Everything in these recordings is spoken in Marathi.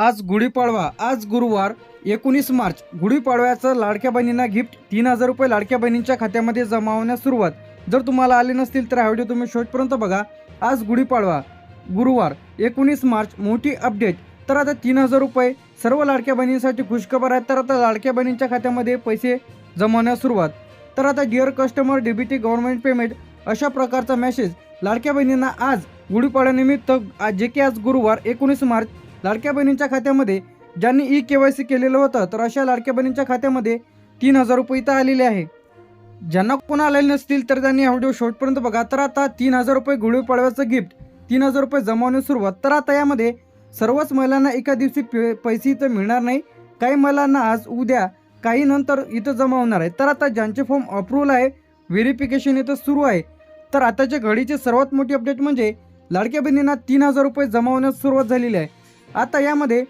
आज गुढीपाडवा, आज गुरुवार 19 मार्च. गुढीपाडव्याचं लाडक्या बहिणींना गिफ्ट 3000 रुपये लाडक्या बहिणींच्या खात्यामध्ये जमा होण्यास सुरुवात. जर तुम्हाला आले नसतील तर हा व्हिडिओ तुम्ही शेवटपर्यंत बघा. आज गुढीपाडवा गुरुवार 19 मार्च. मोठी अपडेट. तर आता 3000 रुपये सर्व लाडक्या बहिणींसाठी खुशखबर आहे. तर आता लाडक्या बहिणींच्या खात्यामध्ये पैसे जमा होण्यास सुरुवात. तर आता dear customer DBT government payment अशा प्रकारचा मेसेज लाडक्या बहिणींना आज गुढीपाडव्यानिमित्त जे की आज गुरुवार 19 मार्च लाडक्या बहिणींच्या खात्यामध्ये ज्यांनी ई-KYC केलेलं होतं तर अशा लाडक्या बहिणींच्या खात्यामध्ये 3000 रुपये इथं आलेले आहे. ज्यांना कोणा आलेले नसतील तर त्यांनी हा व्हिडिओ शेवटपर्यंत बघा. तर आता 3000 रुपये गुढीपाडव्याचं गिफ्ट 3000 रुपये जमा होण्यास सुरुवात. तर आता यामध्ये सर्वच महिलांना एका दिवशी पैसे इथं मिळणार नाही. काही महिलांना आज उद्या काही नंतर इथं जमा होणार आहे. तर आता ज्यांचे फॉर्म अप्रूव्हल आहे व्हेरिफिकेशन इथं सुरू आहे. तर आताच्या घडीची सर्वात मोठी अपडेट म्हणजे लाडक्या बहिणींना 3000 रुपये जमा होण्यास सुरुवात झालेली आहे. आता यामध्ये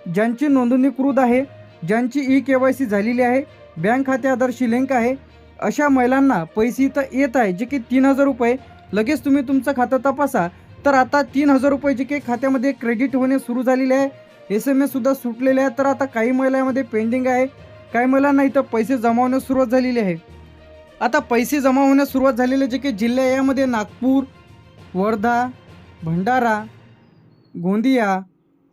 ज्यांची नोंदणीकृत आहे, ज्यांची ई-KYC झालेली आहे, बँक खाते आधारशी लिंक आहे, अशा महिलांना पैसे इथं येत आहे जे की 3000 रुपये. लगेच तुम्ही तुमचं खातं तपासा. तर आता 3000 रुपये जे की खात्यामध्ये क्रेडिट होणे सुरू झालेले आहे. SMS सुद्धा सुटलेले आहे. तर आता काही महिलांमध्ये पेंडिंग आहे, काही महिलांना इथं पैसे जमा होण्यास सुरुवात झालेली आहे. आता पैसे जमा होण्यास सुरुवात झालेले जे की जिल्हे यामध्ये नागपूर, वर्धा, भंडारा, गोंदिया,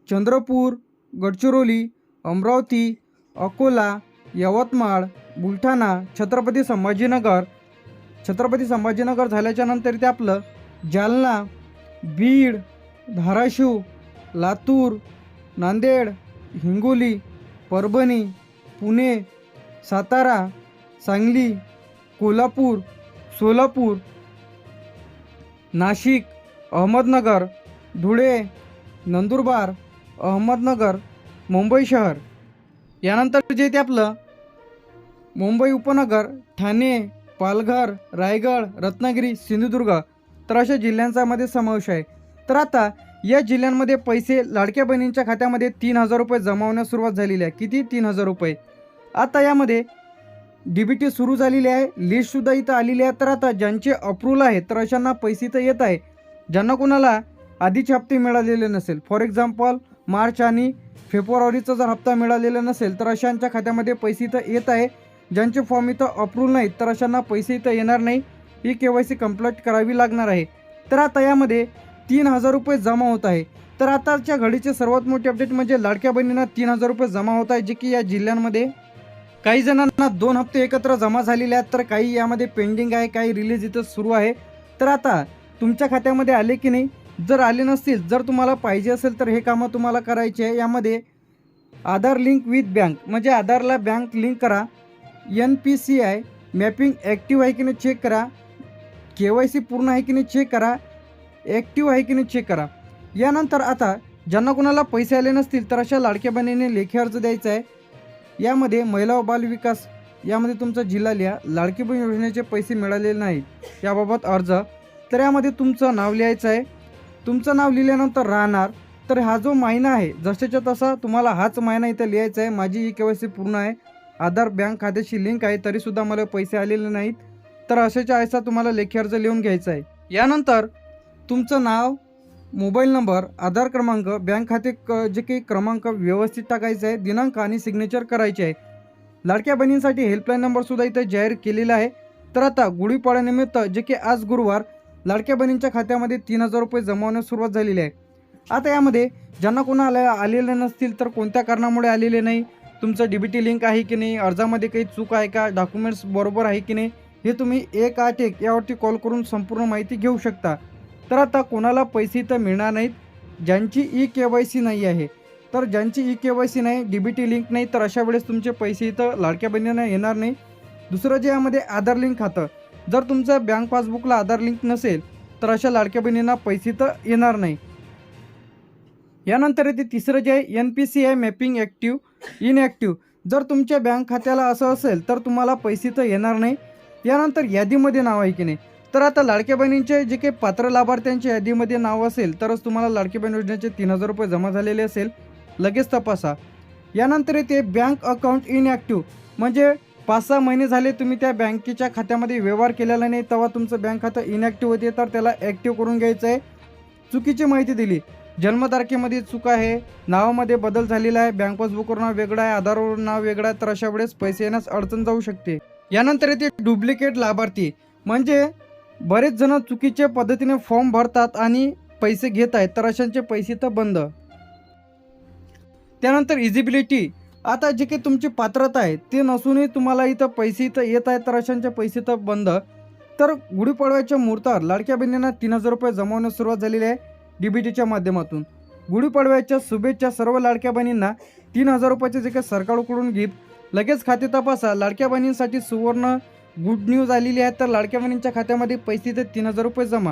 चंद्रपूर, गडचिरोली, अमरावती, अकोला, यवतमाळ, बुलढाणा, छत्रपती संभाजीनगर झाल्याच्या नंतर ते आपलं जालना, बीड, धाराशिव, लातूर, नांदेड, हिंगोली, परभणी, पुणे, सातारा, सांगली, कोल्हापूर, सोलापूर, नाशिक, अहमदनगर, धुळे, नंदुरबार, अहमदनगर, मुंबई शहर, यानंतर जे ते आपलं मुंबई उपनगर, ठाणे, पालघर, रायगड, रत्नागिरी, सिंधुदुर्ग तर अशा जिल्ह्यांचा मध्ये समावेश आहे. तर आता या जिल्ह्यांमध्ये पैसे लाडक्या बहिणींच्या खात्यामध्ये 3000 रुपये जमा होण्यास सुरुवात झालेली आहे. किती? 3000 रुपये. आता यामध्ये डीबीटी सुरू झालेली आहे, लिस्टसुद्धा इथं आलेली आहे. तर आता ज्यांचे अप्रूव्हल आहे तर अशांना पैसे इथं येत आहे. ज्यांना कोणाला आधीचे हप्ते मिळालेले नसेल, फॉर एक्झाम्पल मार्च आणि फेब्रुवारीचा जर हप्ता मिळालेला नसेल तर अशांच्या खात्यामध्ये पैसे इथं येत आहे. ज्यांचे फॉर्म इथं अप्रूव्हल नाहीत तर अशांना पैसे इथं येणार नाही. ई-KYC कंप्लीट करावी लागणार आहे. तर आता यामध्ये 3000 रुपये जमा होत आहे. तर आताच्या घडीचे सर्वात मोठी अपडेट म्हणजे लाडक्या बहिणींना 3000 रुपये जमा होत आहे जे की या जिल्ह्यांमध्ये काही जणांना 2 हप्ते एकत्र जमा झालेले आहेत. तर काही यामध्ये पेंडिंग आहे, काही रिलीज इथं सुरू आहे. तर आता तुमच्या खात्यामध्ये आले की नाही? जर आले नसतील, जर तुम्हाला पाहिजे असेल तर हे कामं तुम्हाला करायचे आहे. यामध्ये आधार लिंक विथ बँक म्हणजे आधारला बँक लिंक करा, NPCI मॅपिंग ॲक्टिव्ह आहे की नाही चेक करा, KYC पूर्ण आहे की नाही चेक करा, ॲक्टिव्ह आहे की नाही चेक करा. यानंतर आता ज्यांना कोणाला पैसे आले नसतील तर अशा लाडक्या बहिणीने लेखी अर्ज द्यायचा आहे. यामध्ये महिला व बाल विकास यामध्ये तुमचा जिल्हा लिहा. लाडकी बहीण योजनेचे पैसे मिळालेले नाहीत याबाबत अर्ज. तर यामध्ये तुमचं नाव लिहायचं आहे. तुमचं नाव लिहिल्यानंतर राहणार. तर हा जो महिना आहे जशाच्या तसा तुम्हाला हाच महिना इथं लिहायचा आहे. माझी ई-KYC पूर्ण आहे, आधार बँक खात्याशी लिंक आहे, तरीसुद्धा मला पैसे आलेले नाहीत. तर अशाच्या असा तुम्हाला लेखी अर्ज लिहून घ्यायचा आहे. यानंतर तुमचं नाव, मोबाईल नंबर, आधार क्रमांक, बँक खाते जे काही क्रमांक व्यवस्थित टाकायचं आहे, दिनांक आणि सिग्नेचर करायचे आहे. लाडक्या बहिणींसाठी हेल्पलाईन नंबरसुद्धा इथं जाहीर केलेला आहे. तर आता गुढीपाडव्यानिमित्त जे की आज गुरुवार लाडक्या बहिणींच्या खात्यामध्ये 3000 रुपये जमा होण्यास सुरुवात झालेली आहे. आता यामध्ये ज्यांना कोणाला आलेले नसतील तर कोणत्या कारणामुळे आलेले नाही, तुमचं डीबीटी लिंक आहे की नाही, अर्जामध्ये काही चूक आहे का, डॉक्युमेंट्स बरोबर आहे की नाही, हे तुम्ही 181 यावरती कॉल करून संपूर्ण माहिती घेऊ शकता. तर आता कोणाला पैसे तर मिळणार नाहीत ज्यांची ई-KYC नाही आहे. तर ज्यांची ई-KYC नाही, डीबीटी लिंक नाही, तर अशा वेळेस तुमचे पैसे इथं लाडक्या बहिणींना येणार नाही. दुसरं जे यामध्ये आधार लिंक खातं, जर तुमचं बँक पासबुकला आधार लिंक नसेल तर अशा लाडक्या बहिणींना पैसे तर येणार नाही. यानंतर येते तिसरं जे आहे NPCI मॅपिंग ॲक्टिव्ह इनॲक्टिव्ह. जर तुमच्या बँक खात्याला असं असेल तर तुम्हाला पैसे तर येणार नाही. यानंतर यादीमध्ये नाव आहे की नाही, तर आता लाडक्या बहिणींचे जे काही पात्र लाभार्थ्यांच्या यादीमध्ये नाव असेल तरच तुम्हाला लाडकी बहीण योजनेचे 3000 रुपये जमा झालेले असेल. लगेच तपासा. यानंतर येते बँक अकाउंट इनॲक्टिव्ह म्हणजे 5-6 महिने झाले तुम्ही त्या बँकेच्या खात्यामध्ये व्यवहार केलेला नाही, तेव्हा तुमचं बँक खातं इनॲक्टिव्ह होते. तर त्याला ॲक्टिव्ह करून घ्यायचं आहे. चुकीची माहिती दिली जन्मतारखेमध्ये चूक आहे, नावामध्ये बदल झालेला आहे, बँक पासबुकवर नाव वेगळं आहे, आधारवर नाव वेगळं आहे, तर अशा वेळेस पैसे येण्यास अडचण जाऊ शकते. यानंतर येते डुप्लिकेट लाभार्थी. म्हणजे बरेच जण चुकीच्या पद्धतीने फॉर्म भरतात आणि पैसे घेत आहेत, तर अशांचे पैसे तर बंद. त्यानंतर इजिबिलिटी. आता जे काही तुमची पात्रता आहे ते नसूनही तुम्हाला इथं पैसे इथं येत आहेत, तर अशांचे पैसे तर बंद. तर गुढीपाडव्याच्या मुहूर्तावर लाडक्या बहिणींना 3,000 रुपये जमवण्यास सुरुवात झालेली आहे DBTच्या माध्यमातून. गुढीपाडव्याच्या शुभेच्छा सर्व लाडक्या बहिणींना. 3,000 रुपयाचे जे काही सरकारकडून गिफ्ट लगेच खाते तपासा. लाडक्या बहिणींसाठी सुवर्ण गुड न्यूज आलेली आहे, तर लाडक्या बहिणींच्या खात्यामध्ये पैसे ते 3,000 रुपये जमा.